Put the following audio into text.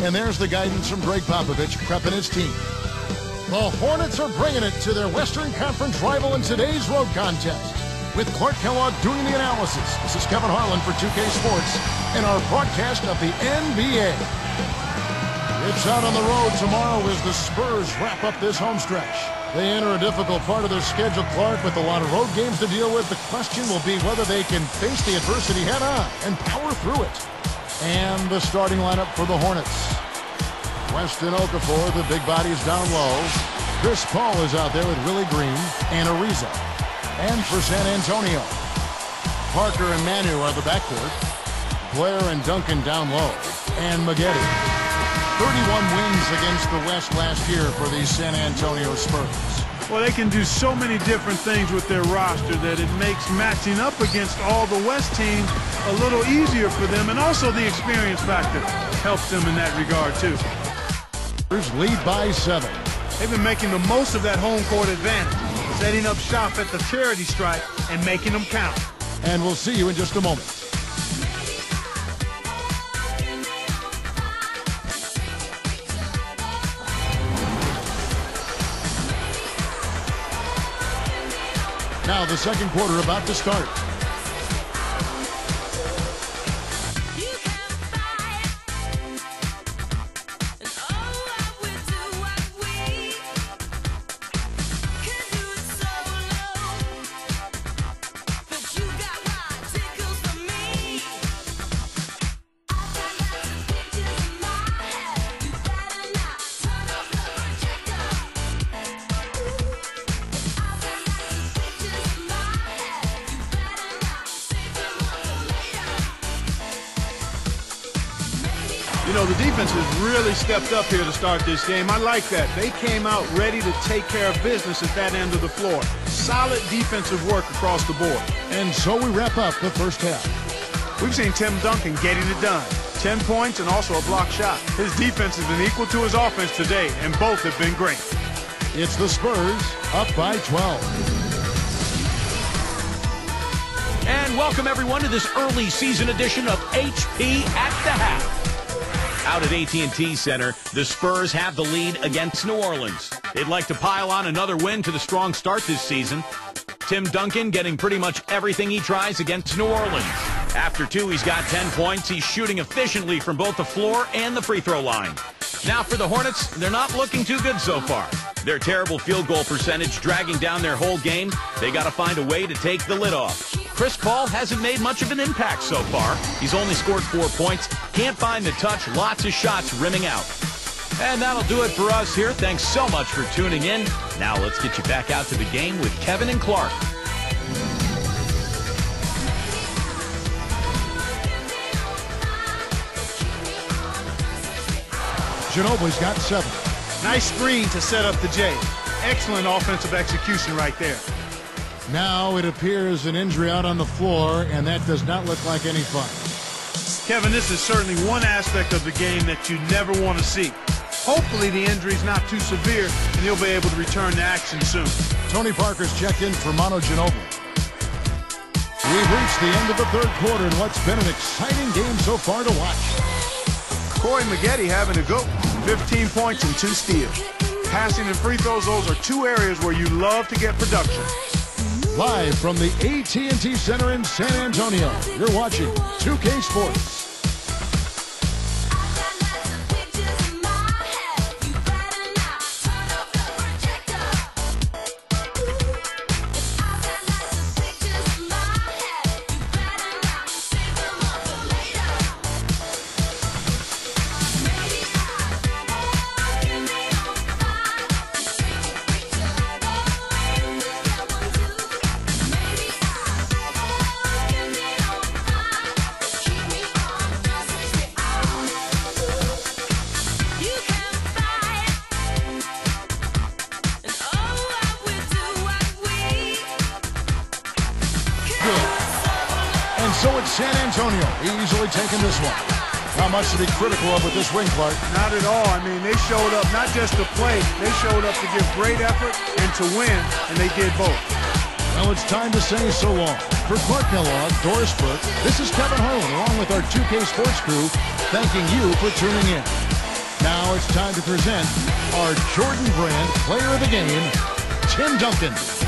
And there's the guidance from Greg Popovich prepping his team. The Hornets are bringing it to their Western Conference rival in today's road contest. With Clark Kellogg doing the analysis, this is Kevin Harlan for 2K Sports and our broadcast of the NBA. It's out on the road tomorrow as the Spurs wrap up this home stretch. They enter a difficult part of their schedule, Clark, with a lot of road games to deal with. The question will be whether they can face the adversity head-on and power through it. And the starting lineup for the Hornets. Weston Okafor, the big body, is down low. Chris Paul is out there with Willie Green and Ariza. And for San Antonio, Parker and Manu are the backcourt. Blair and Duncan down low. And Maggette. 31 wins against the West last year for the San Antonio Spurs. Well, they can do so many different things with their roster that it makes matching up against all the West teams a little easier for them, and also the experience factor helps them in that regard too. Spurs lead by 7. They've been making the most of that home court advantage, setting up shop at the charity stripe and making them count. And we'll see you in just a moment. Now the second quarter about to start. You know, the defense has really stepped up here to start this game. I like that. They came out ready to take care of business at that end of the floor. Solid defensive work across the board. And so we wrap up the first half. We've seen Tim Duncan getting it done. 10 points and also a block shot. His defense has been equal to his offense today, and both have been great. It's the Spurs up by 12. And welcome everyone to this early season edition of HP at the Half. Out at AT&T Center, the Spurs have the lead against New Orleans. They'd like to pile on another win to the strong start this season. Tim Duncan getting pretty much everything he tries against New Orleans. After 2, he's got 10 points. He's shooting efficiently from both the floor and the free throw line. Now for the Hornets, they're not looking too good so far. Their terrible field goal percentage dragging down their whole game. They got to find a way to take the lid off. Chris Paul hasn't made much of an impact so far. He's only scored 4 points. Can't find the touch. Lots of shots rimming out. And that'll do it for us here. Thanks so much for tuning in. Now let's get you back out to the game with Kevin and Clark. Ginobili's got 7. Nice screen to set up the J. Excellent offensive execution right there. Now it appears an injury out on the floor, and that does not look like any fun. Kevin, this is certainly one aspect of the game that you never want to see. Hopefully the injury's not too severe, and he'll be able to return to action soon. Tony Parker's checked in for Manu Ginobili. We've reached the end of the third quarter in what's been an exciting game so far to watch. Corey Maggette having a go. 15 points and 2 steals. Passing and free throws, those are 2 areas where you love to get production. Live from the AT&T Center in San Antonio, you're watching 2K Sports. So it's San Antonio easily taking this one. Not much to be critical of with this win, Clark. Not at all. I mean, they showed up not just to play, they showed up to give great effort and to win, and they did both. Well, it's time to say so long. For Clark Kellogg, Doris Burke, this is Kevin Harlan along with our 2K Sports crew, thanking you for tuning in. Now it's time to present our Jordan Brand Player of the Game, Tim Duncan.